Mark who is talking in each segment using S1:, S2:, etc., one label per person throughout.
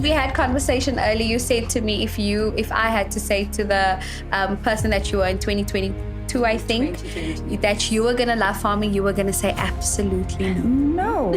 S1: we had conversation earlier. You said to me, if I had to say to the person that you were in 2022, I think, that you were going to love farming, you were going to say absolutely
S2: no.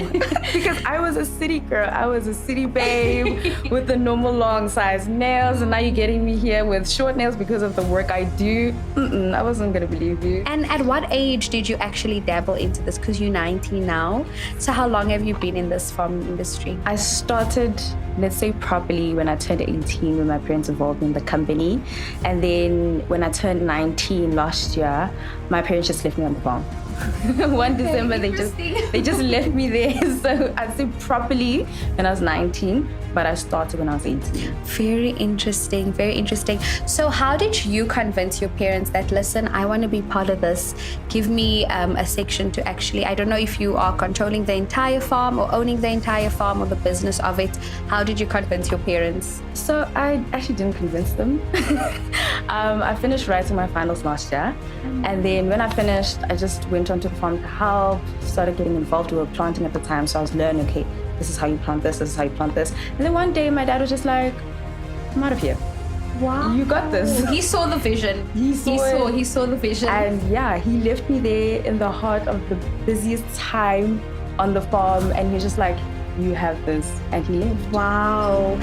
S2: Because I was a city girl. I was a city babe with the normal long size nails. And now you're getting me here with short nails because of the work I do. I wasn't going to believe you.
S1: And at what age did you actually dabble into this? Because you're 19 now. So how long have you been in this farming industry?
S2: I started, let's say, properly when I turned 18 when my parents involved me in the company. And then when I turned 19 last year, my parents just left me on the farm. One December, they just left me there. So I'd say properly when I was 19, but I started when I was 18.
S1: Very interesting, very interesting. So how did you convince your parents that, listen, I want to be part of this? Give me a section to actually, I don't know if you are controlling the entire farm or owning the entire farm or the business of it. How did you convince your parents?
S2: So I actually didn't convince them. I finished writing my finals last year. And then when I finished, I just went onto the farm to help, started getting involved. We were planting at the time, so I was learning, okay, this is how you plant this is how you plant this. And then one day my dad was just like, I'm out of here.
S1: Wow.
S2: You got this.
S1: He saw the vision. He saw the vision.
S2: And yeah, he left me there in the heart of the busiest time on the farm. And he was just like, you have this. And he left.
S1: Wow.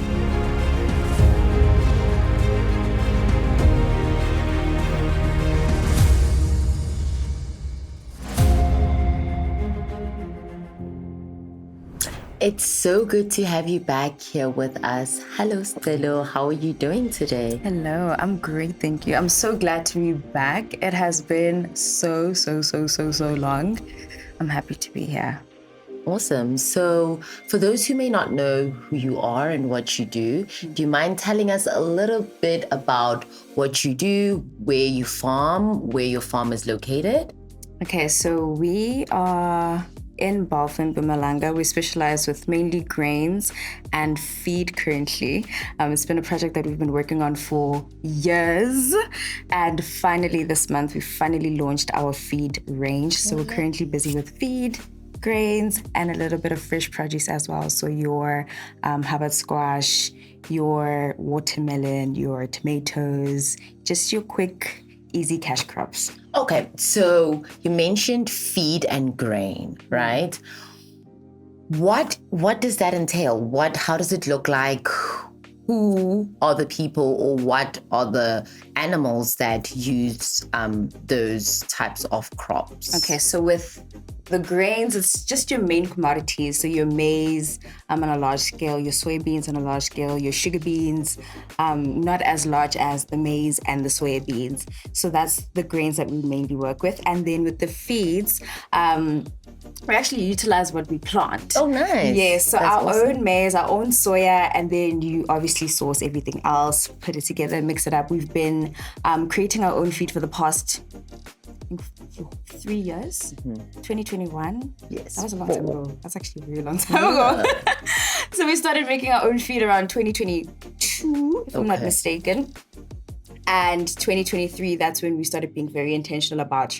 S3: It's so good to have you back here with us. Hello, Scelo. How are you doing today?
S2: Hello, I'm great, thank you. I'm so glad to be back. It has been so long. I'm happy to be here.
S3: Awesome. So for those who may not know who you are and what you do you mind telling us a little bit about what you do, where you farm, where your farm is located?
S2: Okay, so we are in Mpumalanga. We specialize with mainly grains and feed currently. It's been a project that we've been working on for years. And finally this month, we finally launched our feed range. So we're currently busy with feed, grains, and a little bit of fresh produce as well. So your Harvard squash, your watermelon, your tomatoes, just your quick, easy cash crops.
S3: Okay, so you mentioned feed and grain, right? What does that entail? How does it look like? Who are the people or what are the animals that use those types of crops?
S2: Okay, so with the grains, it's just your main commodities. So your maize on a large scale, your soybeans on a large scale, your sugar beans, not as large as the maize and the soybeans. So that's the grains that we mainly work with. And then with the feeds, we actually utilize what we plant.
S3: Oh, nice.
S2: Yeah, so
S3: That's
S2: our
S3: awesome.
S2: own maize, our own soya, and then you obviously source everything else, put it together, mix it up. We've been creating our own feed for the past 3 years. 2021.
S3: Yes.
S2: That was a long time ago. That's actually a very long time ago. So we started making our own feed around 2022, if I'm not mistaken. And 2023, that's when we started being very intentional about,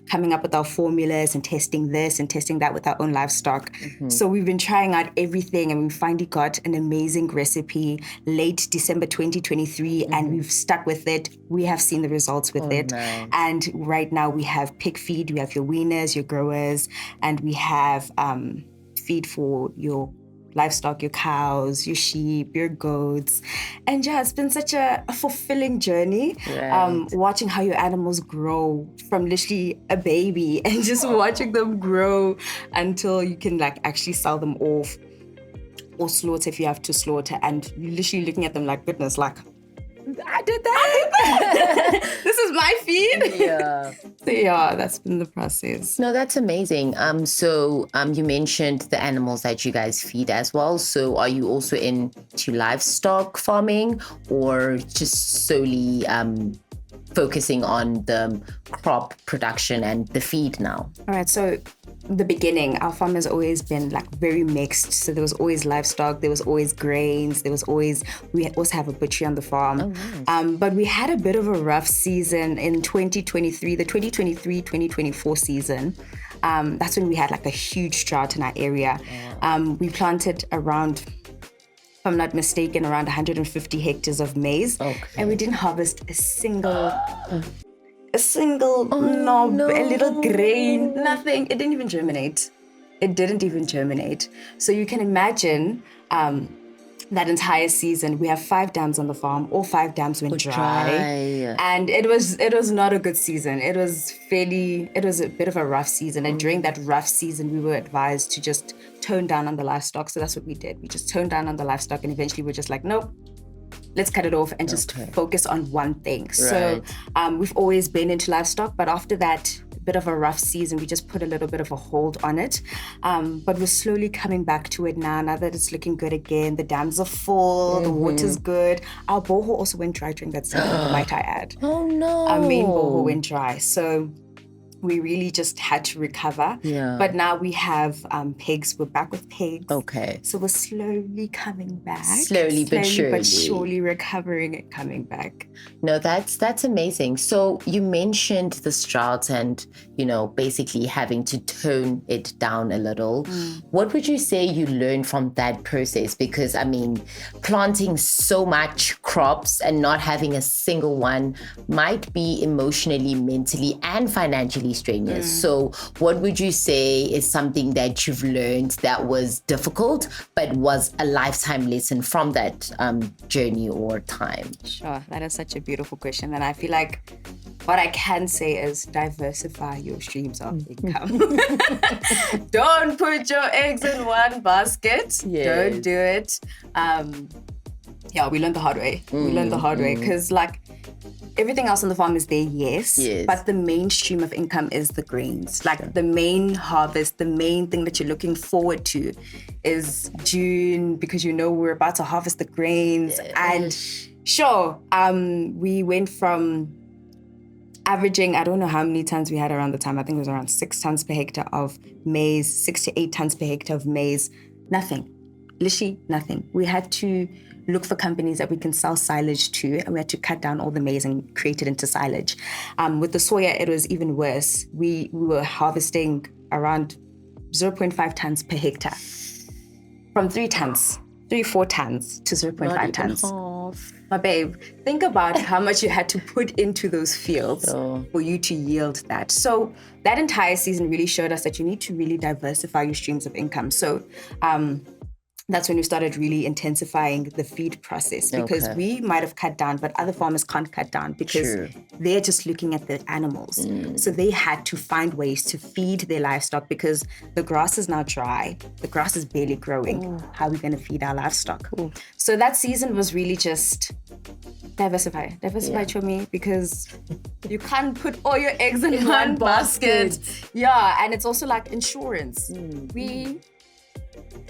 S2: coming up with our formulas and testing this and testing that with our own livestock. So we've been trying out everything and we finally got an amazing recipe late December 2023 and we've stuck with it. We have seen the results with it.
S3: Nice.
S2: And right now we have pig feed, we have your weaners, your growers, and we have feed for your livestock, your cows, your sheep, your goats. And yeah, it's been such a fulfilling journey, watching how your animals grow from literally a baby and just watching them grow until you can actually sell them off or slaughter if you have to slaughter. And you're literally looking at them like, goodness, I did that. This is my feed.
S3: Yeah.
S2: So yeah, that's been the process.
S3: No, that's amazing. So you mentioned the animals that you guys feed as well. So are you also into livestock farming or just solely focusing on the crop production and the feed now?
S2: All right, so the beginning, our farm has always been very mixed. So there was always livestock, there was always grains, we also have a butchery on the farm.
S3: Oh, nice.
S2: But we had a bit of a rough season in 2023, the 2023-2024 season. That's when we had a huge drought in our area. We planted around if I'm not mistaken, around 150 hectares of maize.
S3: Okay.
S2: And we didn't harvest a single knob, a little grain, nothing. It didn't even germinate. So you can imagine that entire season, we have 5 dams on the farm. All 5 dams went dry. And it was not a good season. It was a bit of a rough season. And during that rough season, we were advised to just tone down on the livestock. So that's what we did. We just toned down on the livestock, and eventually we're just like, nope, let's cut it off and just focus on one thing.
S3: Right.
S2: So we've always been into livestock, but after that bit of a rough season, we just put a little bit of a hold on it. But we're slowly coming back to it now that it's looking good again. The dams are full, the water's good. Our borehole also went dry during that season, might I add.
S3: Oh no.
S2: Our main borehole went dry. So we really just had to recover.
S3: Yeah.
S2: But now we have pigs. We're back with pigs.
S3: Okay.
S2: So we're slowly coming back.
S3: Slowly but
S2: surely recovering and coming back.
S3: No, that's amazing. So you mentioned the drought and, basically having to tone it down a little. What would you say you learned from that process? Because, planting so much crops and not having a single one might be emotionally, mentally, and financially strenuous. So what would you say is something that you've learned that was difficult, but was a lifetime lesson from that journey or time?
S2: Sure, that is such a beautiful question. And I feel like what I can say is diversify your streams of income. Don't put your eggs in one basket.
S3: Yes.
S2: Don't do it. We learned the hard way. Because everything else on the farm is there, yes. But the main stream of income is the grains. The main harvest, the main thing that you're looking forward to is June, because we're about to harvest the grains. And sure, we went from averaging, I don't know how many tons we had around the time. I think it was around 6 tons per hectare of maize, 6 to 8 tons per hectare of maize. Nothing. Literally nothing. We had to look for companies that we can sell silage to, and we had to cut down all the maize and create it into silage. With the soya, it was even worse. We were harvesting around 0.5 tons per hectare. From 4 tons to 0.5 tons. My babe, think about how much you had to put into those fields for you to yield that. So that entire season really showed us that you need to really diversify your streams of income. So that's when we started really intensifying the feed process, because we might have cut down, but other farmers can't cut down because they're just looking at the animals. So they had to find ways to feed their livestock because the grass is now dry. The grass is barely growing. How are we going to feed our livestock? So that season was really just diversify Chomi, because you can't put all your eggs in one basket. Yeah, and it's also like insurance. We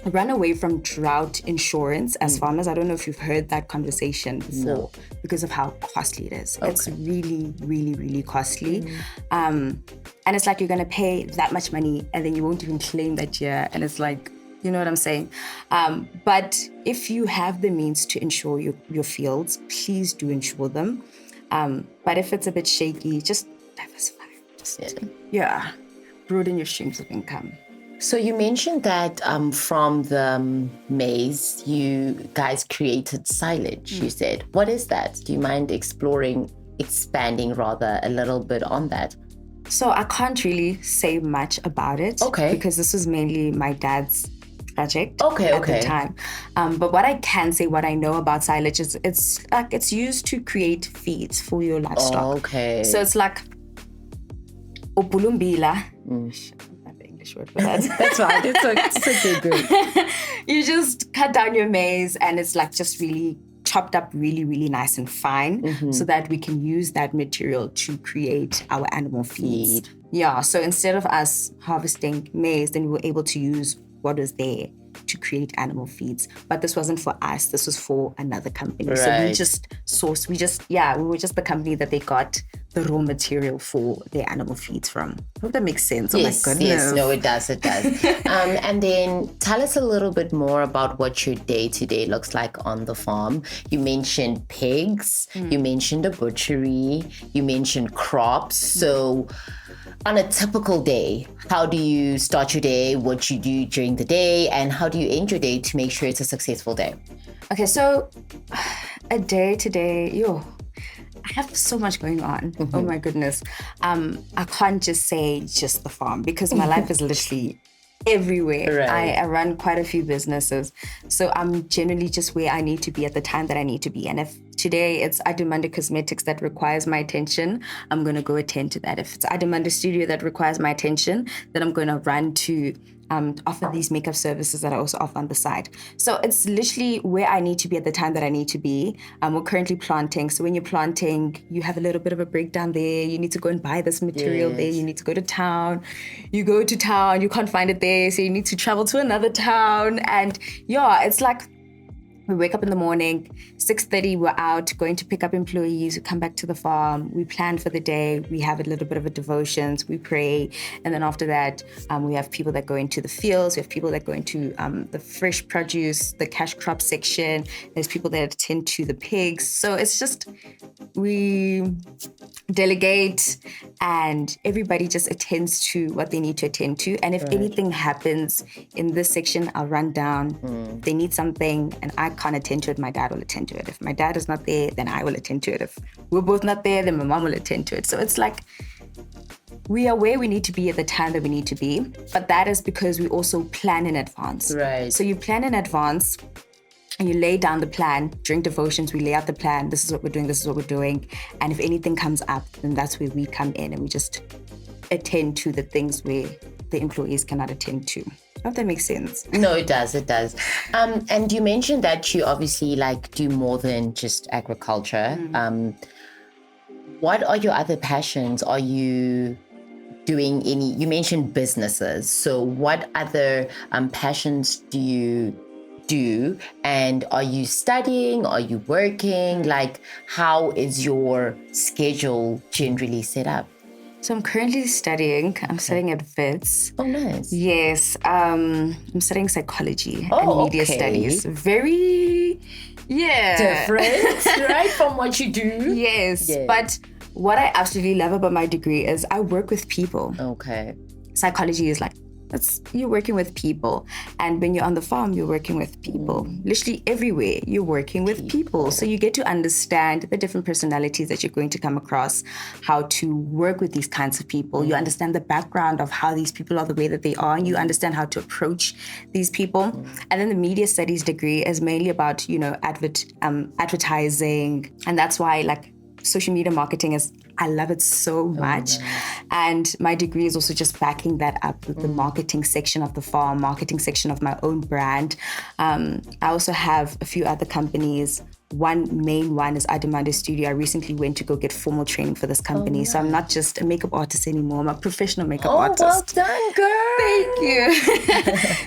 S2: run away from drought insurance as farmers. I don't know if you've heard that conversation before, because of how costly it is. It's really, really, really costly. And it's like you're going to pay that much money and then you won't even claim that year. And it's like, you know what I'm saying? But if you have the means to insure your fields, please do insure them. But if it's a bit shaky, just diversify. Broaden your streams of income.
S3: So you mentioned that from the maize, you guys created silage, you said. What is that? Do you mind expanding a little bit on that?
S2: So I can't really say much about it. Because this was mainly my dad's project at the time. But what I can say, what I know about silage is it's used to create feeds for your livestock. So it's like opulumbila. Word for that.
S3: That's right. It's a good.
S2: You just cut down your maize and it's like just really chopped up really, really nice and fine so that we can use that material to create our animal feeds. Yeah, so instead of us harvesting maize, then we were able to use what was there to create animal feeds. But this wasn't for us, this was for another company. So we were just the company that they got the raw material for their animal feeds from. I hope that makes sense.
S3: Yes,
S2: oh my goodness.
S3: Yes, no, it does. And then tell us a little bit more about what your day-to-day looks like on the farm. You mentioned pigs, you mentioned a butchery, you mentioned crops. So on a typical day, how do you start your day, what you do during the day, and how do you end your day to make sure it's a successful day?
S2: Okay, so a day today, I have so much going on. Oh my goodness. I can't just say just the farm because my life is literally everywhere.
S3: Right.
S2: I run quite a few businesses. So I'm generally just where I need to be at the time that I need to be. And if today it's Adamanda Cosmetics that requires my attention, I'm going to go attend to that. If it's Adamanda Studio that requires my attention, then I'm going to run to offer these makeup services that I also offer on the side. So it's literally where I need to be at the time that I need to be. We're currently planting. So when you're planting, you have a little bit of a breakdown there. You need to go and buy this material there. You need to go to town. You go to town, you can't find it there. So you need to travel to another town. And it's like, we wake up in the morning, 6:30, we're out going to pick up employees, we come back to the farm, we plan for the day, we have a little bit of a devotions, we pray, and then after that, we have people that go into the fields, we have people that go into the fresh produce, the cash crop section, there's people that attend to the pigs. So it's just, we delegate and everybody just attends to what they need to attend to. And if anything happens in this section, I'll run down. If they need something and I can't attend to it, my dad will attend to it. If my dad is not there, then I will attend to it. If we're both not there, then my mom will attend to it. So it's like, we are where we need to be at the time that we need to be. But that is because we also plan in advance.
S3: Right.
S2: So you plan in advance and you lay down the plan. During devotions, we lay out the plan. This is what we're doing. This is what we're doing. And if anything comes up, then that's where we come in and we just attend to the things where the employees cannot attend to. I hope that makes sense.
S3: No, it does. It does. And you mentioned that you obviously do more than just agriculture. What are your other passions? Are you doing any? You mentioned businesses. So what other passions do you do? And are you studying? Are you working? How is your schedule generally set up?
S2: So I'm currently studying. I'm studying at WITS.
S3: Oh, nice.
S2: Yes. I'm studying psychology and media studies. Very,
S3: different, right, from what you do.
S2: Yes. But what I absolutely love about my degree is I work with people.
S3: Okay.
S2: Psychology is you're working with people. And when you're on the farm, you're working with people. Literally everywhere, you're working with people. So you get to understand the different personalities that you're going to come across, how to work with these kinds of people. You understand the background of how these people are the way that they are. And you understand how to approach these people. And then the media studies degree is mainly about, advertising. And that's why social media marketing I love it so much. And my degree is also just backing that up with the marketing section of the farm, marketing section of my own brand. I also have a few other companies. One main one is Adamanda Studio. I recently went to go get formal training for this company.
S3: Nice.
S2: So I'm not just a makeup artist anymore. I'm a professional makeup artist.
S3: Well done, girl.
S2: Thank you.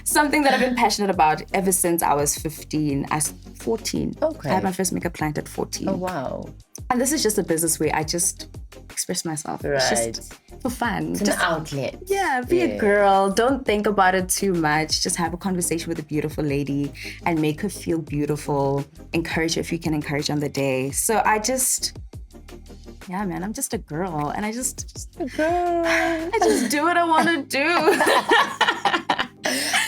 S2: Something that I've been passionate about ever since I was 15. I was 14.
S3: Okay.
S2: I had my first makeup client at 14.
S3: Oh, wow.
S2: And this is just a business where I just express myself.
S3: Right.
S2: It's just for fun.
S3: It's an outlet.
S2: Yeah, be a girl. Don't think about it too much. Just have a conversation with a beautiful lady and make her feel beautiful. Encourage her if you can encourage on the day. So I'm just a girl. And I just do what I want to do.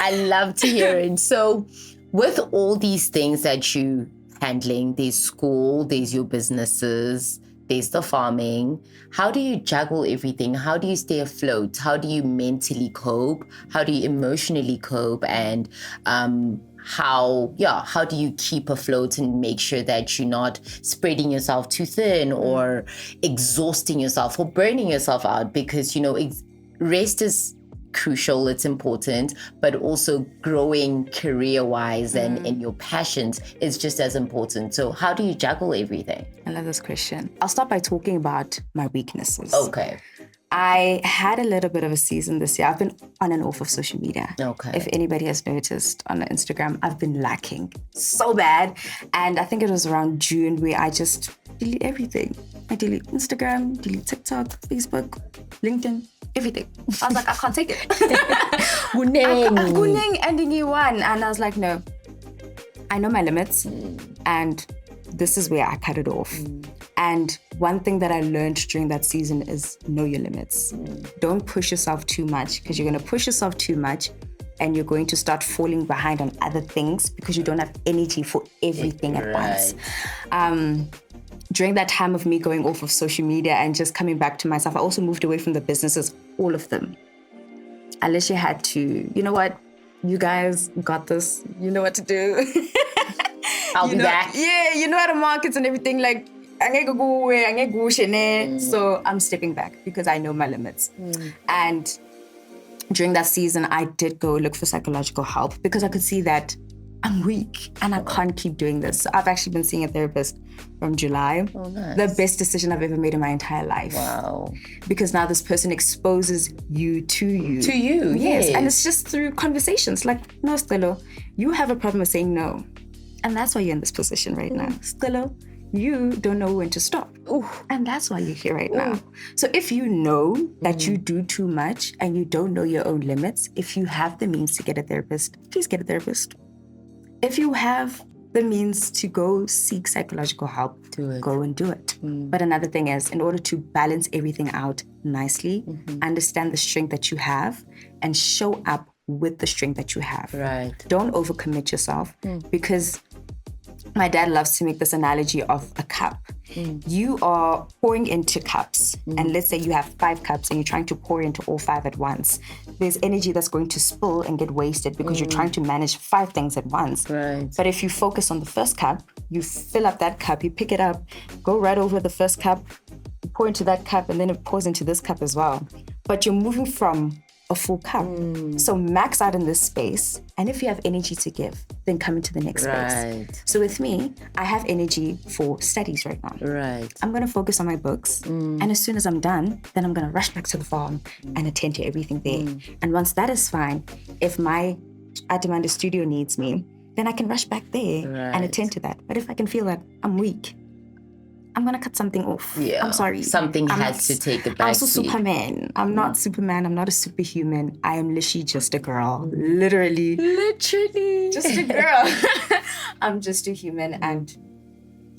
S3: I love to hear it. So with all these things that you handling, there's school, there's your businesses, there's the farming. How do you juggle everything? How do you stay afloat? How do you mentally cope? How do you emotionally cope? And how do you keep afloat and make sure that you're not spreading yourself too thin or exhausting yourself or burning yourself out? Because, rest is crucial, it's important, but also growing career-wise and your passions is just as important. So how do you juggle everything?
S2: I love this question. I'll start by talking about my weaknesses.
S3: Okay.
S2: I had a little bit of a season this year. I've been on and off of social media.
S3: Okay.
S2: If anybody has noticed on Instagram, I've been lacking so bad. And I think it was around June where I just delete everything. I delete Instagram, delete TikTok, Facebook, LinkedIn, everything. I was like, I can't take it. Guneng ending year one. And I was like, no, I know my limits and this is where I cut it off. And one thing that I learned during that season is know your limits. Don't push yourself too much because you're going to push yourself too much. and you're going to start falling behind on other things because you don't have energy for everything at once. During that time of me going off of social media and just coming back to myself, I also moved away from the businesses, all of them. I literally had to, you know what, you guys got this, you know what to do.
S3: I'll be back.
S2: Yeah, you know how to market and everything, like, so I'm stepping back because I know my limits. And during that season, I did go look for psychological help because I could see that I'm weak and I can't keep doing this. So I've actually been seeing a therapist from July.
S3: Oh, nice.
S2: The best decision I've ever made in my entire life.
S3: Wow.
S2: Because now this person exposes you to you.
S3: To you, yes.
S2: And it's just through conversations. Like, no, Scelo, you have a problem with saying no. And that's why you're in this position right now. Scelo, you don't know when to stop. Ooh. And that's why you're here right now. So if you know that you do too much and you don't know your own limits, if you have the means to get a therapist, please get a therapist. If you have the means to go seek psychological help, go and do it. But another thing is, in order to balance everything out nicely, understand the strength that you have and show up with the strength that you have.
S3: Right.
S2: Don't overcommit yourself because my dad loves to make this analogy of a cup. You are pouring into cups, and let's say you have 5 cups and you're trying to pour into all 5 at once. There's energy that's going to spill and get wasted because you're trying to manage 5 things at once.
S3: Right.
S2: But if you focus on the first cup, you fill up that cup, you pick it up, go right over the first cup, you pour into that cup, and then it pours into this cup as well. But you're moving from a full cup. So max out in this space. And if you have energy to give, then come into the next space. So with me, I have energy for studies right now.
S3: Right.
S2: I'm going to focus on my books. And as soon as I'm done, then I'm going to rush back to the farm and attend to everything there. And once that is fine, if my Adamanda studio needs me, then I can rush back there and attend to that. But if I can feel that I'm weak, I'm going to cut something off.
S3: Yeah.
S2: I'm sorry.
S3: Something has to take a back
S2: I'm also Superman. I'm not Superman. I'm not a superhuman. I am literally just a girl. Literally. Just a girl. I'm just a human, and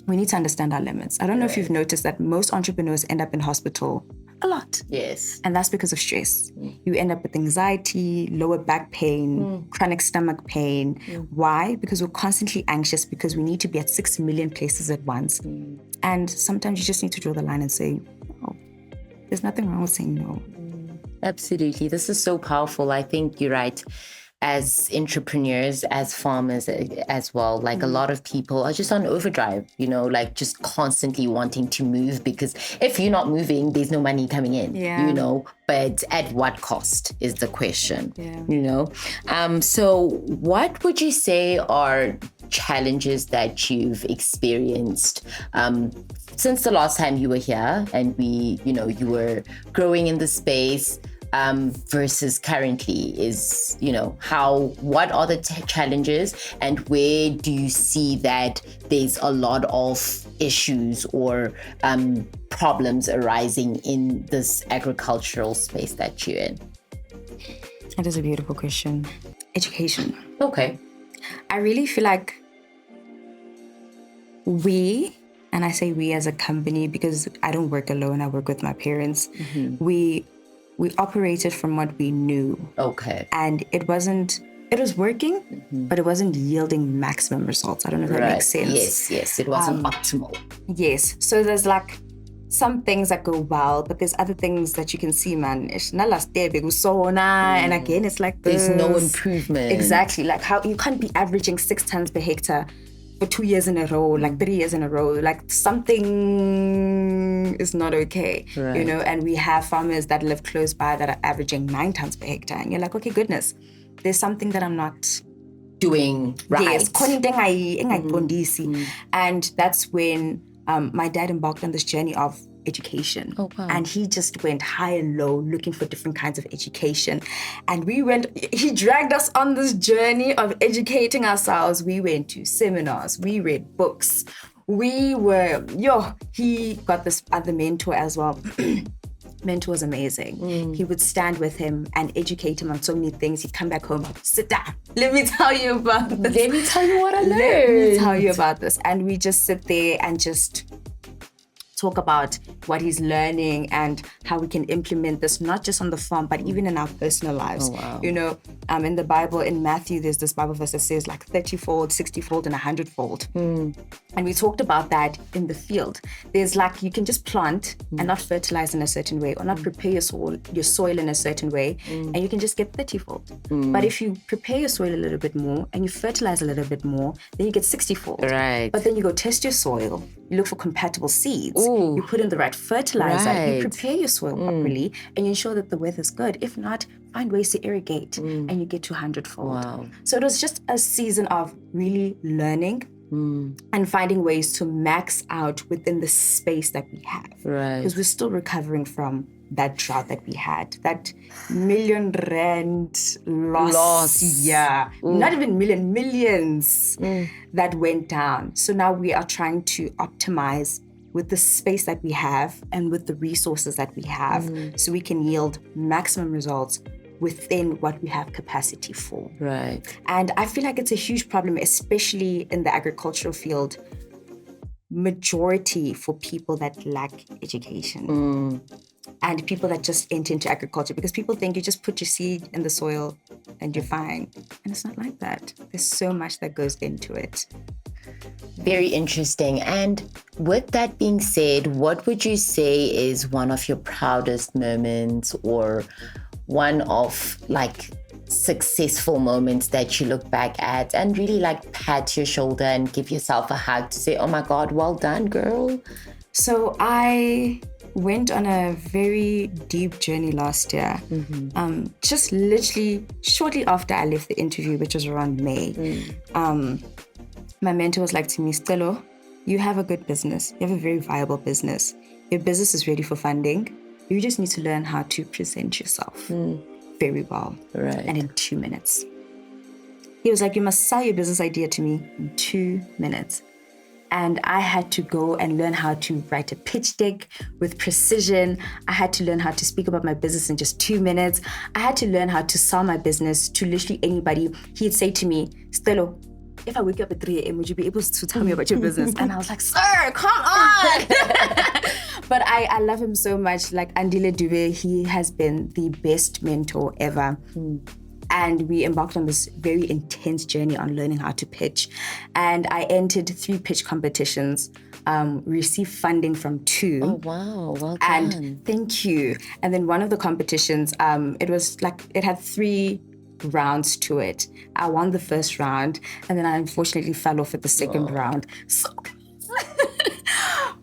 S2: we need to understand our limits. I don't know if you've noticed that most entrepreneurs end up in hospital a lot.
S3: Yes.
S2: And that's because of stress. You end up with anxiety, lower back pain, chronic stomach pain. Why? Because we're constantly anxious because we need to be at 6 million places at once. And sometimes you just need to draw the line and say, no. There's nothing wrong with saying no.
S3: Absolutely. This is so powerful. I think you're right. As entrepreneurs, as farmers as well, like a lot of people are just on overdrive, you know, like just constantly wanting to move, because if you're not moving, there's no money coming in, you know, but at what cost is the question, you know? So what would you say are challenges that you've experienced since the last time you were here and you were growing in the space? Versus currently is, what are the challenges, and where do you see that there's a lot of issues or problems arising in this agricultural space that you're in?
S2: That is a beautiful question. Education.
S3: Okay.
S2: I really feel like and I say we as a company because I don't work alone, I work with my parents, we operated from what we knew.
S3: Okay.
S2: And it was working, but it wasn't yielding maximum results. I don't know if that makes sense.
S3: Yes. It wasn't optimal.
S2: Yes. So there's like some things that go well, but there's other things that you can see, man. And again, it's like this.
S3: There's no improvement.
S2: Exactly. Like how you can't be averaging 6 tons per hectare for 2 years in a row, like 3 years in a row, like something is not okay, you know? And we have farmers that live close by that are averaging 9 tons per hectare. And you're like, okay, goodness, there's something that I'm not
S3: doing right.
S2: Yes, and that's when my dad embarked on this journey of education.
S3: Oh, wow.
S2: And he just went high and low looking for different kinds of education. And he dragged us on this journey of educating ourselves. We went to seminars, we read books. He got this other mentor as well. Mentor was amazing. He would stand with him and educate him on so many things. He'd come back home, sit down. Let me tell you about this.
S3: Let me tell you what I learned.
S2: Let me tell you about this. And we just sit there and just talk about what he's learning and how we can implement this, not just on the farm, but even in our personal lives.
S3: Oh, wow.
S2: You know, in the Bible, in Matthew, there's this Bible verse that says like 30-fold, 60-fold, and 100-fold. And we talked about that in the field. There's like, you can just plant and not fertilize in a certain way, or not prepare your soil in a certain way, and you can just get 30-fold. But if you prepare your soil a little bit more and you fertilize a little bit more, then you get 60-fold.
S3: Right.
S2: But then you go test your soil, you look for compatible seeds, you put in the right fertilizer, you prepare your soil properly, and you ensure that the weather's good. If not, find ways to irrigate, and you get to 100-fold.
S3: Wow.
S2: So it was just a season of really learning and finding ways to max out within the space that we have.
S3: Right.
S2: Because we're still recovering from that drought that we had, that R1 million loss. Yeah, not even millions that went down. So now we are trying to optimize with the space that we have and with the resources that we have, so we can yield maximum results within what we have capacity for.
S3: Right.
S2: And I feel like it's a huge problem, especially in the agricultural field, majority for people that lack education and people that just enter into agriculture, because people think you just put your seed in the soil and you're fine. And it's not like that. There's so much that goes into it.
S3: Very interesting. And with that being said, what would you say is one of your proudest moments, or one of like successful moments that you look back at and really like pat your shoulder and give yourself a hug to say, oh my God, well done, girl?
S2: So I went on a very deep journey last year. Just literally shortly after I left the interview, which was around May. My mentor was like to me, Scelo, you have a good business. You have a very viable business. Your business is ready for funding. You just need to learn how to present yourself very well.
S3: Right.
S2: And in 2 minutes. He was like, you must sell your business idea to me in 2 minutes. And I had to go and learn how to write a pitch deck with precision. I had to learn how to speak about my business in just 2 minutes. I had to learn how to sell my business to literally anybody. He'd say to me, Scelo, if I wake you up at 3 a.m., would you be able to tell me about your business? And I was like, sir, come on. But I love him so much. Like Andile Dube, he has been the best mentor ever. And we embarked on this very intense journey on learning how to pitch. And I entered 3 pitch competitions, received funding from 2.
S3: Oh, wow. Well done.
S2: And thank you. And then one of the competitions, it had 3 rounds to it. I won the first round, and then I unfortunately fell off at the second round. So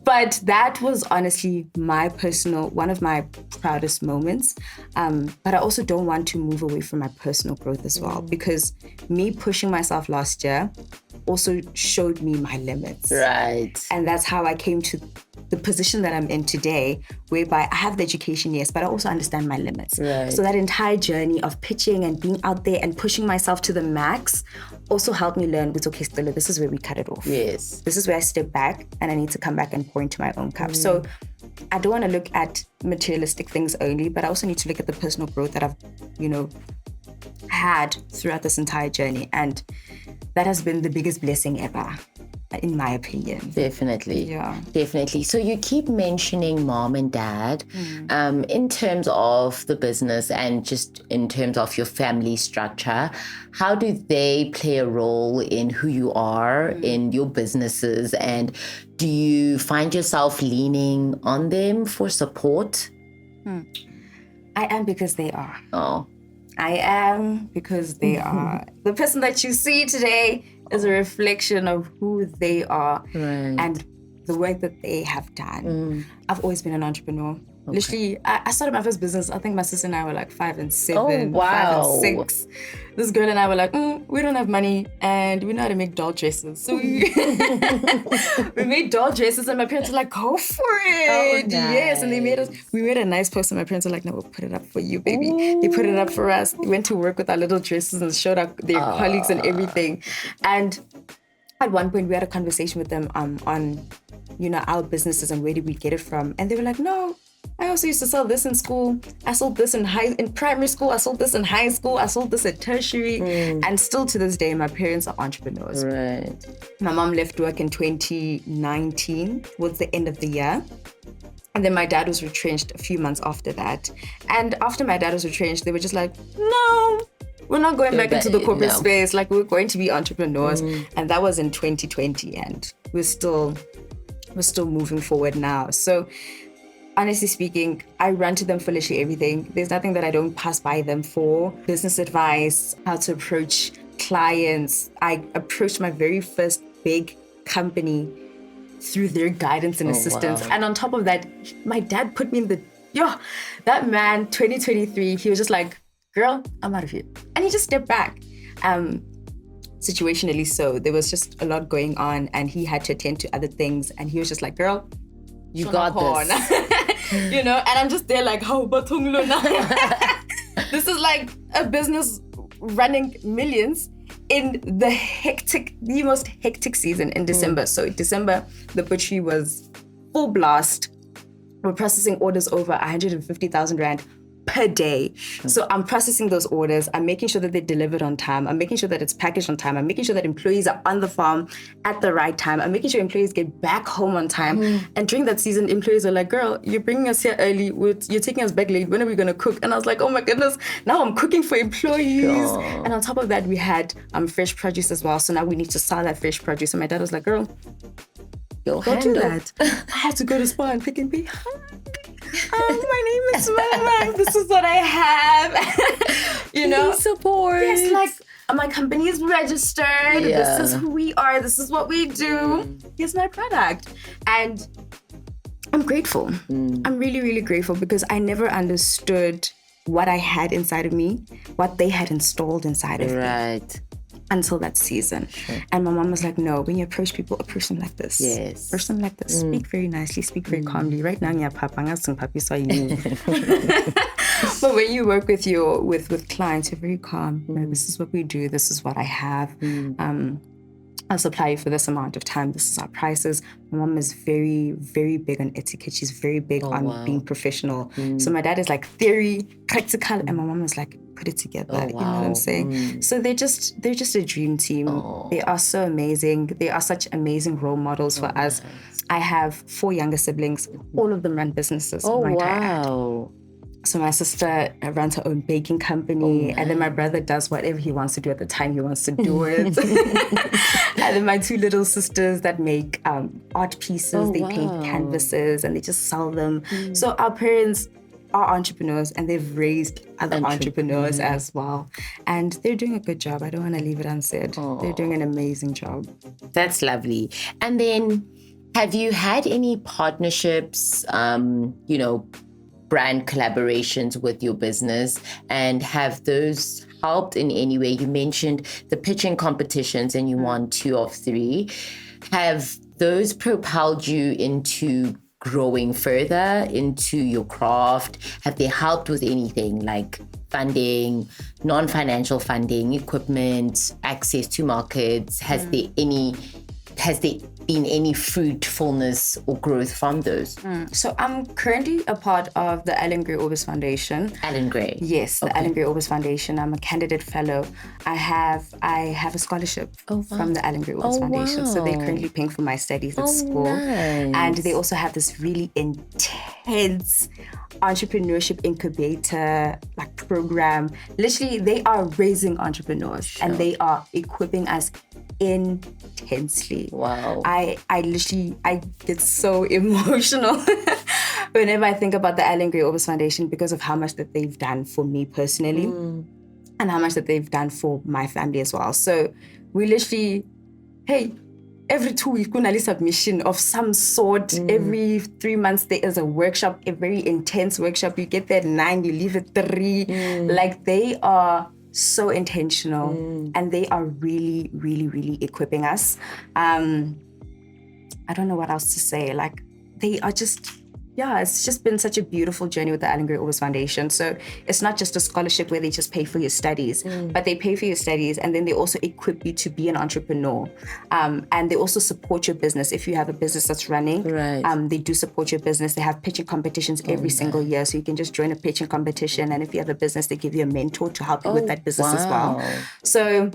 S2: but that was honestly one of my proudest moments. But I also don't want to move away from my personal growth as well, because me pushing myself last year also showed me my limits.
S3: Right.
S2: And that's how I came to the position that I'm in today, whereby I have the education, yes, but I also understand my limits.
S3: Right.
S2: So that entire journey of pitching and being out there and pushing myself to the max also helped me learn, it's okay, Stella, this is where we cut it off.
S3: Yes.
S2: This is where I step back and I need to come back and pour into my own cup. So I don't want to look at materialistic things only, but I also need to look at the personal growth that I've, had throughout this entire journey. And that has been the biggest blessing ever, in my opinion.
S3: Definitely.
S2: Yeah.
S3: Definitely. So you keep mentioning mom and dad in terms of the business and just in terms of your family structure. How do they play a role in who you are, in your businesses? And do you find yourself leaning on them for support?
S2: I am, because they are.
S3: Oh.
S2: I am, because they are. The person that you see today is a reflection of who they are and the work that they have done. I've always been an entrepreneur. Okay. Literally, I started my first business. I think my sister and I were like 5 and 7,
S3: oh, wow.
S2: 5 and 6. This girl and I were like, we don't have money and we know how to make doll dresses. So we made doll dresses, and my parents were like, go for it.
S3: Oh, nice.
S2: Yes, and we made a nice post, and my parents were like, no, we'll put it up for you, baby. Ooh. They put it up for us. We went to work with our little dresses and showed up their colleagues and everything. And at one point we had a conversation with them on our businesses and where did we get it from. And they were like, no, I also used to sell this in school. I sold this in primary school. I sold this in high school. I sold this at tertiary. And still to this day, my parents are entrepreneurs.
S3: Right.
S2: My mom left work in 2019, towards the end of the year. And then my dad was retrenched a few months after that. And after my dad was retrenched, they were just like, no, we're not going back into the corporate space. Like, we're going to be entrepreneurs. And that was in 2020. And we're still moving forward now. So honestly speaking, I run to them for literally everything. There's nothing that I don't pass by them for. Business advice, how to approach clients. I approached my very first big company through their guidance and assistance. Wow. And on top of that, my dad put me in that man, 2023, he was just like, girl, I'm out of here. And he just stepped back. Situationally so, there was just a lot going on and he had to attend to other things. And he was just like, girl,
S3: you got this.
S2: You know, and I'm just there like, how batung luna. This is like a business running millions in the most hectic season in December. So December, the butchery was full blast. We're processing orders over 150,000 Rand per day. So I'm processing those orders. I'm making sure that they're delivered on time. I'm making sure that it's packaged on time. I'm making sure that employees are on the farm at the right time. I'm making sure employees get back home on time. And during that season, employees are like, girl, you're bringing us here early. You're taking us back late. When are we going to cook? And I was like, oh my goodness, now I'm cooking for employees. And on top of that, we had fresh produce as well. So now we need to sell that fresh produce. And my dad was like, girl, don't do that. I had to go to Spa and Pick and Pay. My name is Mama. This is what I have. You know,
S3: support.
S2: Yes, like my company is registered. Yeah. This is who we are. This is what we do. Here's my product, and I'm grateful. I'm really, really grateful because I never understood what I had inside of me, what they had installed inside of me.
S3: Right.
S2: Until that season. And my mom was like, no, when you approach people, approach them like this.
S3: Yes.
S2: Approach them like this. Speak very nicely, speak very calmly. Right now, but when you work with clients, you're very calm. You know, this is what we do. This is what I have. I'll supply you for this amount of time. This is our prices. My mom is very, very big on etiquette. She's very big on being professional. So my dad is like theory, practical, and my mom is like, put it together. You know what I'm saying? So they're just a dream team. They are so amazing. They are such amazing role models for us. I have 4 younger siblings. All of them run businesses. So my sister runs her own baking company, and then my brother does whatever he wants to do at the time he wants to do it. And then my 2 little sisters that make art pieces, they paint canvases and they just sell them. So our parents are entrepreneurs and they've raised other entrepreneurs as well. And they're doing a good job. I don't want to leave it unsaid. They're doing an amazing job.
S3: That's lovely. And then have you had any partnerships, brand collaborations with your business, and have those helped in any way? You mentioned the pitching competitions and you won 2 of 3. Have those propelled you into growing further into your craft? Have they helped with anything like funding, non-financial funding, equipment, access to markets? Has there been any fruitfulness or growth from those?
S2: So I'm currently a part of the Alan Gray Orbis Foundation.
S3: Alan Gray?
S2: Yes, the Alan Gray Orbis Foundation. I'm a candidate fellow. I have a scholarship from the Alan Gray Orbis Foundation. So they're currently paying for my studies at school.
S3: Nice.
S2: And they also have this really intense entrepreneurship incubator program. Literally, they are raising entrepreneurs and they are equipping us intensely.
S3: Wow.
S2: I get so emotional whenever I think about the Alan Gray Orbis Foundation because of how much that they've done for me personally and how much that they've done for my family as well. So we literally, every 2 weeks, kuna submission of some sort. Every 3 months, there is a workshop, a very intense workshop. You get there at 9, you leave at 3. Like, they are so intentional and they are really, really, really equipping us. I don't know what else to say. Like, they are just, it's just been such a beautiful journey with the Alan Gray Orbis Foundation. So it's not just a scholarship where they just pay for your studies, but they pay for your studies and then they also equip you to be an entrepreneur. And they also support your business. If you have a business that's running, they do support your business. They have pitching competitions every single year. So you can just join a pitching competition. And if you have a business, they give you a mentor to help you with that business as well. So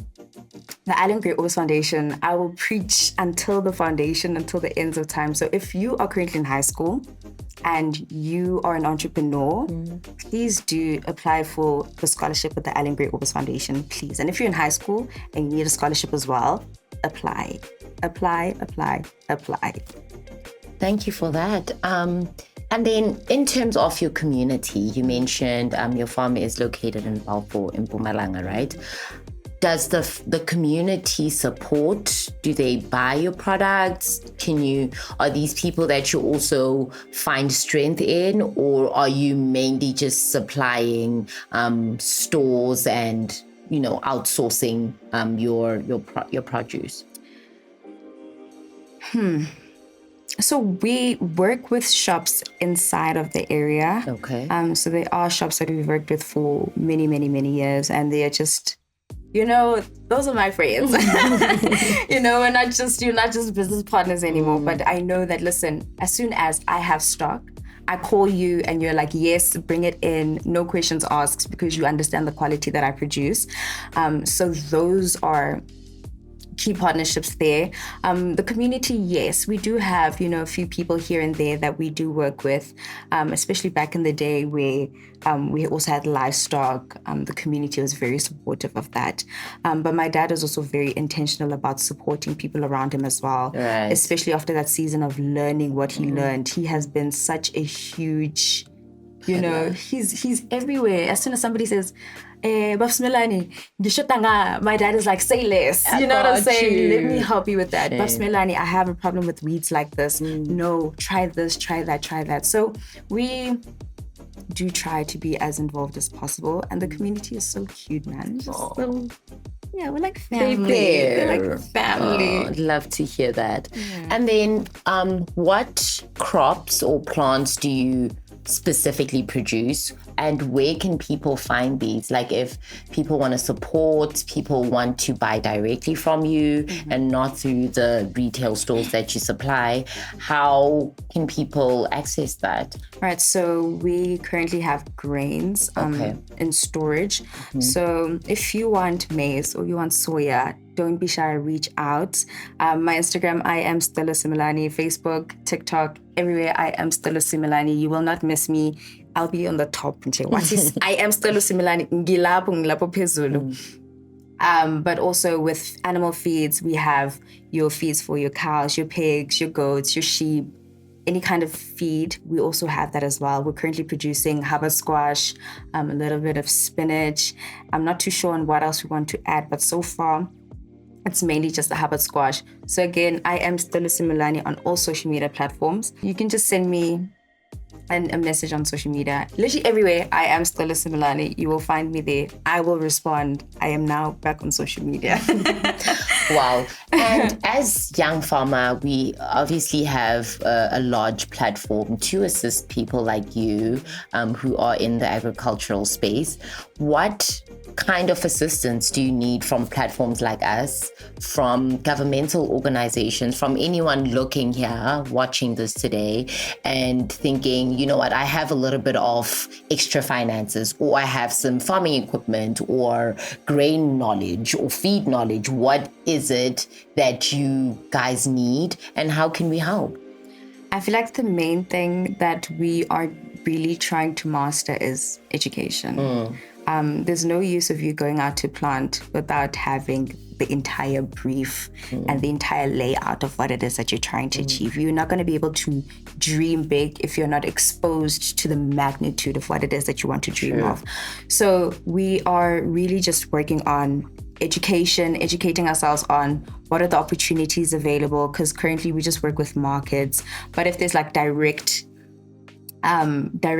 S2: the Alan Gray Orbis Foundation, I will preach until the ends of time. So if you are currently in high school and you are an entrepreneur, please do apply for the scholarship with the Allen Gray Orbis Foundation, please. And if you're in high school and you need a scholarship as well, apply.
S3: Thank you for that. And then in terms of your community, you mentioned your farm is located in Balfour, in Mpumalanga, right? Does the community support? Do they buy your products? Are these people that you also find strength in, or are you mainly just supplying stores and outsourcing your produce?
S2: So we work with shops inside of the area.
S3: Okay.
S2: So there are shops that we've worked with for many, many, many years, and they are just, those are my friends. You're not just business partners anymore. But I know that, listen, as soon as I have stock, I call you and you're like, yes, bring it in, no questions asked, because you understand the quality that I produce. So those are key partnerships there. The community, yes, we do have, a few people here and there that we do work with, especially back in the day where we also had livestock. The community was very supportive of that. But my dad is also very intentional about supporting people around him as well,
S3: right.
S2: Especially after that season of learning what he learned. He has been such a huge, he's everywhere. As soon as somebody says, Simelane, my dad is like, say less. You know what I'm saying? Let me help you with that. Simelane, I have a problem with weeds like this. No, try this, try that. So we do try to be as involved as possible. And the community is so cute, man. Yeah, we're like family. They're like family.
S3: I'd love to hear that. Yeah. And then what crops or plants do you specifically produce, and where can people find these? Like, if people want to support, people want to buy directly from you and not through the retail stores that you supply, how can people access that?
S2: Right, so we currently have grains in storage. So if you want maize or you want soya, don't be shy, reach out. My Instagram, I am Scelo Simelane, Facebook, TikTok, everywhere I am Scelo Simelane. You will not miss me. I'll be on the top. What is I am Scelo Simelane? Ngilapho phezulu. But also with animal feeds, we have your feeds for your cows, your pigs, your goats, your sheep, any kind of feed. We also have that as well. We're currently producing Hubbard squash, a little bit of spinach. I'm not too sure on what else we want to add, but so far, it's mainly just the Hubbard squash. So again, I am Scelo Simelane on all social media platforms. You can just send me a message on social media. Literally everywhere, I am Scelo Simelane. You will find me there. I will respond. I am now back on social media.
S3: Wow. And as Young Farmer, we obviously have a large platform to assist people like you who are in the agricultural space. What kind of assistance do you need from platforms like us, from governmental organizations, from anyone looking here, watching this today and thinking, you know what, I have a little bit of extra finances, or I have some farming equipment or grain knowledge or feed knowledge. What is it that you guys need and how can we help?
S2: I feel like the main thing that we are really trying to master is education. There's no use of you going out to plant without having the entire brief and the entire layout of what it is that you're trying to achieve. You're not going to be able to dream big if you're not exposed to the magnitude of what it is that you want to dream of. So we are really just working on educating ourselves on what are the opportunities available, because currently we just work with markets. But if there's like direct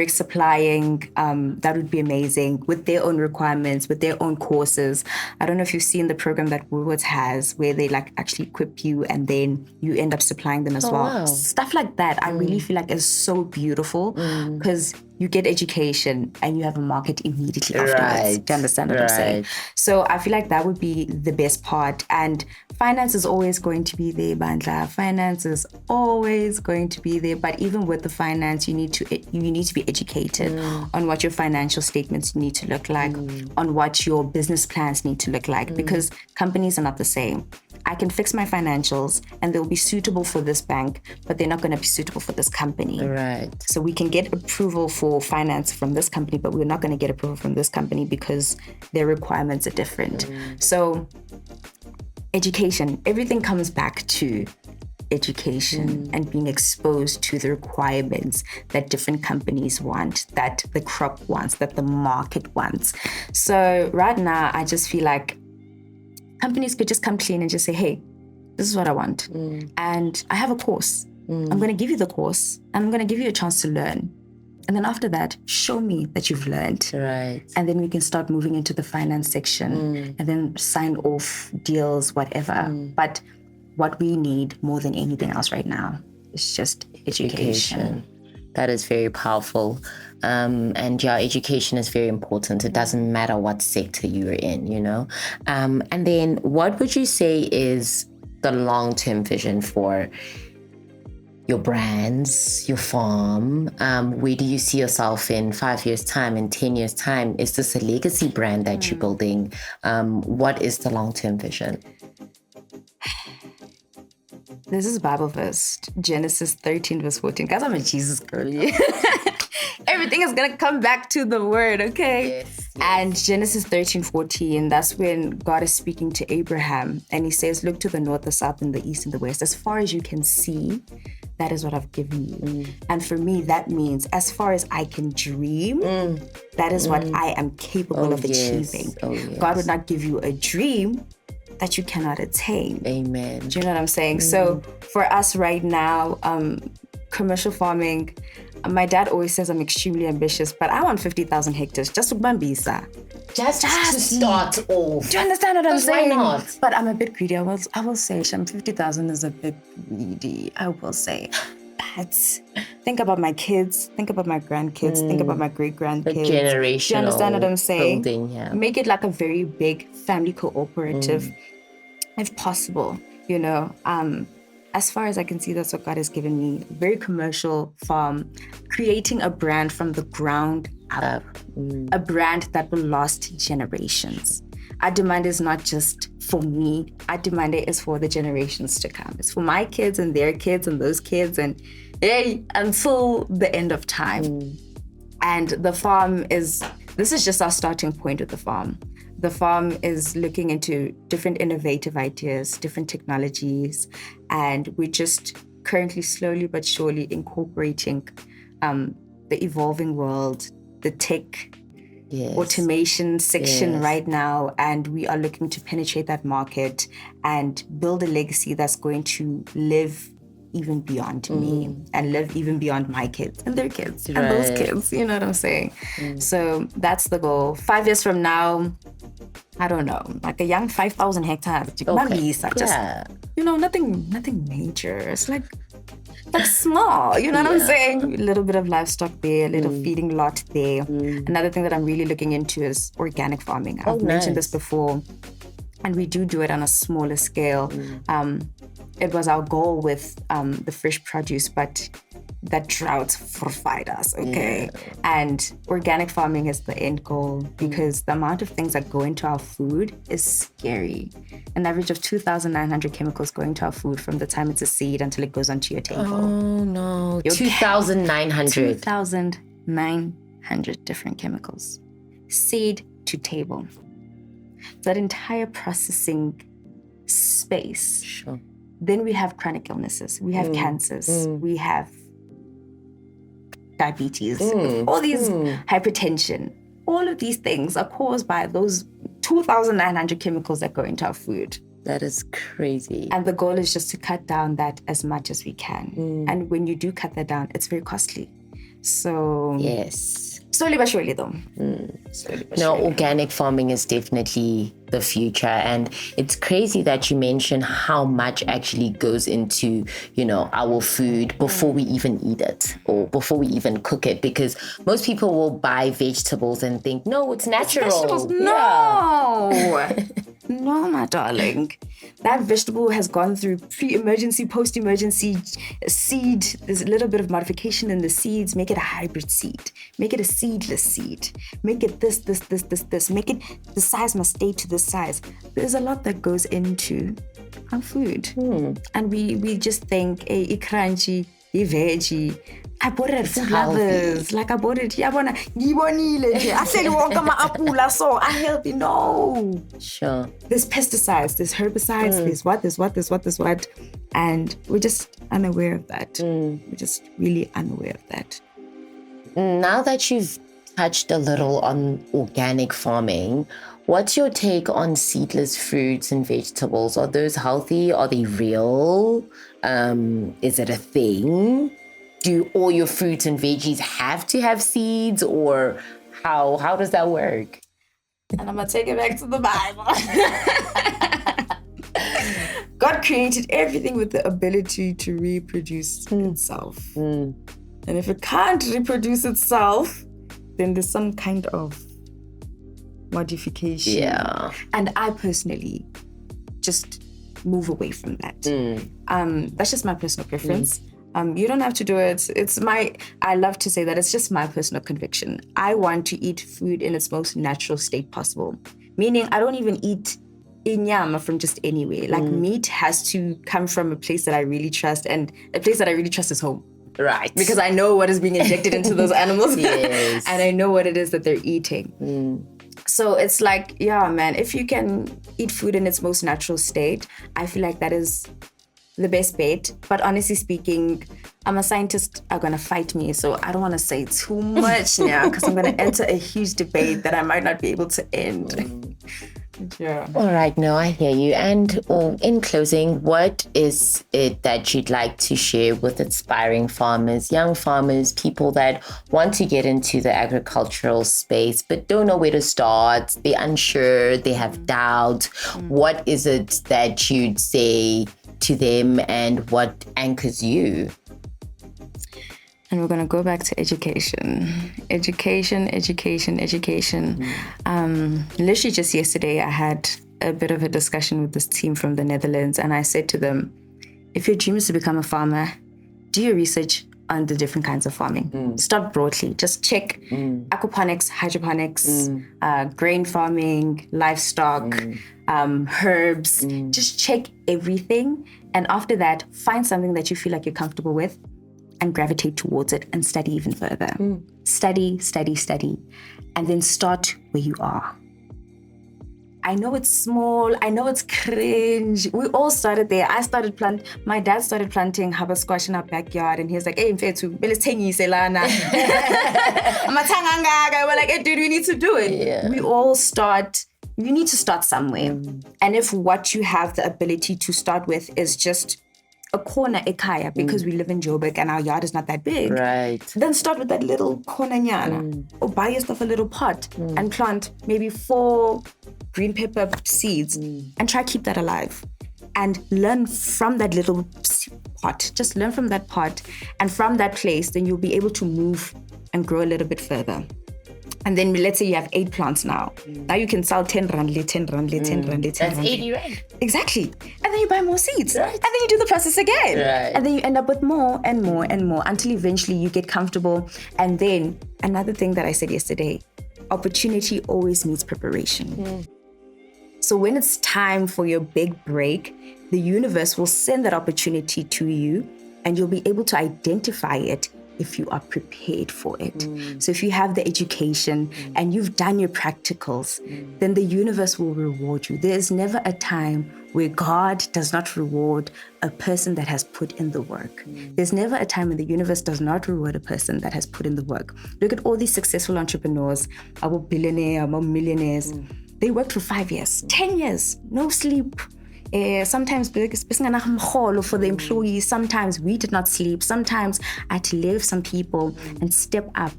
S2: supplying, that would be amazing, with their own requirements, with their own courses. I don't know if you've seen the program that Woolworths has where they like actually equip you and then you end up supplying them as well.
S3: Wow.
S2: Stuff like that, I really feel like is so beautiful because you get education and you have a market immediately afterwards. Do you understand what I'm saying? So I feel like that would be the best part. And finance is always going to be there, Bandla. Finance is always going to be there. But even with the finance, you need to be educated on what your financial statements need to look like, on what your business plans need to look like, because companies are not the same. I can fix my financials and they'll be suitable for this bank, but they're not going to be suitable for this company.
S3: Right.
S2: So we can get approval for finance from this company, but we're not going to get approval from this company because their requirements are different. So education, everything comes back to education and being exposed to the requirements that different companies want, that the crop wants, that the market wants. So right now, I just feel like companies could just come clean and just say, hey, this is what I want. And I have a course. I'm going to give you the course and I'm going to give you a chance to learn. And then after that, show me that you've learned.
S3: Right.
S2: And then we can start moving into the finance section and then sign off deals, whatever. But what we need more than anything else right now is just education.
S3: That is very powerful. And yeah, education is very important. It doesn't matter what sector you're in, you know. And then what would you say is the long-term vision for your brands, your farm? Where do you see yourself in 5 years' time, in 10 years' time? Is this a legacy brand that you're building? What is the long-term vision?
S2: This is Bible verse, Genesis 13 verse 14. Guys, I'm a Jesus girly. Everything is going to come back to the word, okay?
S3: Yes.
S2: And Genesis 13:14, that's when God is speaking to Abraham. And he says, look to the north, the south, and the east, and the west. As far as you can see, that is what I've given you. And for me, that means as far as I can dream, that is what I am capable of achieving. God would not give you a dream that you cannot attain.
S3: Amen.
S2: Do you know what I'm saying? So for us right now, commercial farming, my dad always says I'm extremely ambitious, but I want 50,000 hectares just to Bambisa.
S3: Just to start off.
S2: Do you understand what I'm saying?
S3: Why not?
S2: But I'm a bit greedy. I will say, 50,000 is a bit greedy. I will say. But think about my kids, think about my grandkids, think about my great-grandkids.
S3: The generational.
S2: Do you understand what I'm saying?
S3: Building, yeah.
S2: Make it like a very big family cooperative, if possible, you know. As far as I can see, that's what God has given me. Very commercial farm, creating a brand from the ground up, a brand that will last generations. Our demand is not just for me. Our demand is for the generations to come. It's for my kids and their kids and those kids and hey, until the end of time. And the farm this is just our starting point with the farm. The farm is looking into different innovative ideas, different technologies, and we're just currently slowly but surely incorporating the evolving world, the tech automation section right now, and we are looking to penetrate that market and build a legacy that's going to live even beyond me and live even beyond my kids and their kids and those kids, you know what I'm saying? So that's the goal. 5 years from now, I don't know, like a young 5,000 hectares.
S3: Yeah.
S2: You know, nothing major. It's like small, you know what I'm saying? A little bit of livestock there, a little feeding lot there. Another thing that I'm really looking into is organic farming. I've mentioned this before, and we do it on a smaller scale. It was our goal with the fresh produce, but that drought fortified us, okay? And organic farming is the end goal because the amount of things that go into our food is scary. An average of 2,900 chemicals go into our food from the time it's a seed until it goes onto your table.
S3: Oh no, 2,900.
S2: 2,900 different chemicals. Seed to table. That entire processing space.
S3: Sure.
S2: Then we have chronic illnesses, we have cancers, we have diabetes, all these hypertension. All of these things are caused by those 2,900 chemicals that go into our food.
S3: That is crazy.
S2: And the goal is just to cut down that as much as we can. And when you do cut that down, it's very costly. So
S3: yes.
S2: Slowly but surely though.
S3: No, organic farming is definitely the future. And it's crazy that you mentioned how much actually goes into, you know, our food before we even eat it or before we even cook it. Because most people will buy vegetables and think, no, it's natural.
S2: Vegetables, no. No, my darling. That vegetable has gone through pre-emergency, post-emergency seed. There's a little bit of modification in the seeds. Make it a hybrid seed. Make it a seedless seed. Make it this. Make it, the size must stay to this size. There's a lot that goes into our food. And we just think, hey, crunchy, veggie. I bought it at Food Lovers. Like I bought it. I said, so unhealthy. No.
S3: Sure.
S2: There's pesticides, there's herbicides, there's what. And we're just unaware of that. We're just really unaware of that.
S3: Now that you've touched a little on organic farming, what's your take on seedless fruits and vegetables? Are those healthy? Are they real? Is it a thing? Do all your fruits and veggies have to have seeds, or how does that work?
S2: And I'm going to take it back to the Bible. God created everything with the ability to reproduce itself. And if it can't reproduce itself, then there's some kind of modification.
S3: Yeah.
S2: And I personally just move away from that. That's just my personal preference. You don't have to do it. I love to say that it's just my personal conviction. I want to eat food in its most natural state possible. Meaning I don't even eat inyama from just anywhere. Like meat has to come from a place that I really trust, and a place that I really trust is home.
S3: Right.
S2: Because I know what is being injected into those animals.
S3: Yes.
S2: And I know what it is that they're eating. So it's like, yeah, man, if you can eat food in its most natural state, I feel like that is the best bet. But honestly speaking, I'm a scientist are going to fight me. So I don't want to say too much now because I'm going to enter a huge debate that I might not be able to end. Yeah.
S3: All right, no, I hear you. And in closing, what is it that you'd like to share with aspiring farmers, young farmers, people that want to get into the agricultural space but don't know where to start? They're unsure, they have doubt. What is it that you'd say to them, and what anchors you?
S2: And we're going to go back to education. Education. Literally just yesterday, I had a bit of a discussion with this team from the Netherlands, and I said to them, if your dream is to become a farmer, do your research on the different kinds of farming. Start broadly. Just check aquaponics, hydroponics, grain farming, livestock, herbs. Just check everything. And after that, find something that you feel like you're comfortable with and gravitate towards it and study even further. Study. And then start where you are. I know it's small. I know it's cringe. We all started there. My dad started planting haba squash in our backyard, and he was like, hey, mfethu, selana. We're like, hey, dude, we need to do it.
S3: Yeah.
S2: We all start. You need to start somewhere. And if what you have the ability to start with is just a corner ekaya, because we live in Joburg and our yard is not that big.
S3: Right.
S2: Then start with that little corner nyana, or buy yourself a little pot and plant maybe 4 green pepper seeds and try keep that alive. And learn from that little pot. Just learn from that pot, and from that place, then you'll be able to move and grow a little bit further. And then let's say you have 8 plants now. Now you can sell 10 rand.
S3: That's 80 rand.
S2: Exactly. And then you buy more seeds.
S3: Right.
S2: And then you do the process again.
S3: Right.
S2: And then you end up with more and more and more until eventually you get comfortable. And then another thing that I said yesterday, opportunity always needs preparation. So when it's time for your big break, the universe will send that opportunity to you, and you'll be able to identify it if you are prepared for it. So if you have the education and you've done your practicals, then the universe will reward you. There's never a time where God does not reward a person that has put in the work. There's never a time when the universe does not reward a person that has put in the work. Look at all these successful entrepreneurs, our billionaires, our millionaires. They worked for 5 years, 10 years, no sleep. Sometimes for the employees, sometimes we did not sleep, sometimes I had to leave some people and step up.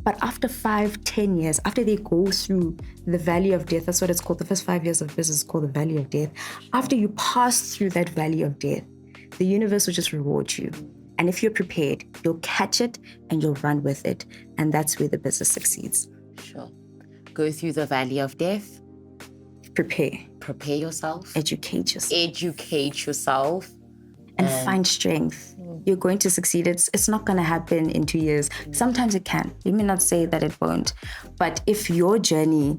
S2: But after 5-10 years, after they go through the valley of death, that's what it's called, the first 5 years of business is called the valley of death. After you pass through that valley of death, the universe will just reward you. And if you're prepared, you'll catch it and you'll run with it. And that's where the business succeeds.
S3: Sure. Go through the valley of death.
S2: Prepare
S3: yourself.
S2: Educate yourself. And find strength. You're going to succeed. It's not going to happen in 2 years. Sometimes it can. You may not say that it won't. But if your journey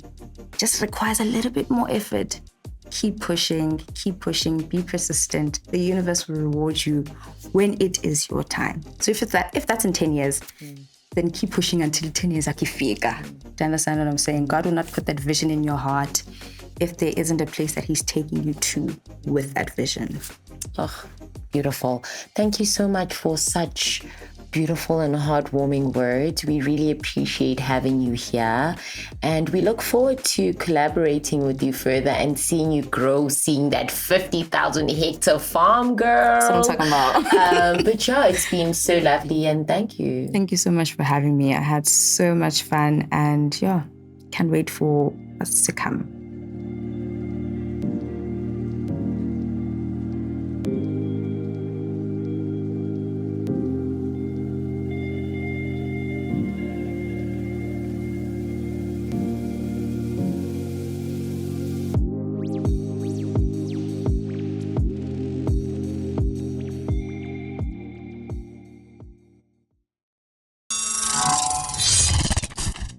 S2: just requires a little bit more effort, keep pushing, be persistent. The universe will reward you when it is your time. So if that's in 10 years, then keep pushing until 10 years akifika. Do you understand what I'm saying? God will not put that vision in your heart if there isn't a place that he's taking you to with that vision.
S3: Oh, beautiful. Thank you so much for such beautiful and heartwarming words. We really appreciate having you here, and we look forward to collaborating with you further and seeing you grow, seeing that 50,000 hectare farm, girl.
S2: That's what I'm talking about.
S3: But yeah, it's been so lovely, and thank you.
S2: Thank you so much for having me. I had so much fun, and yeah, can't wait for us to come.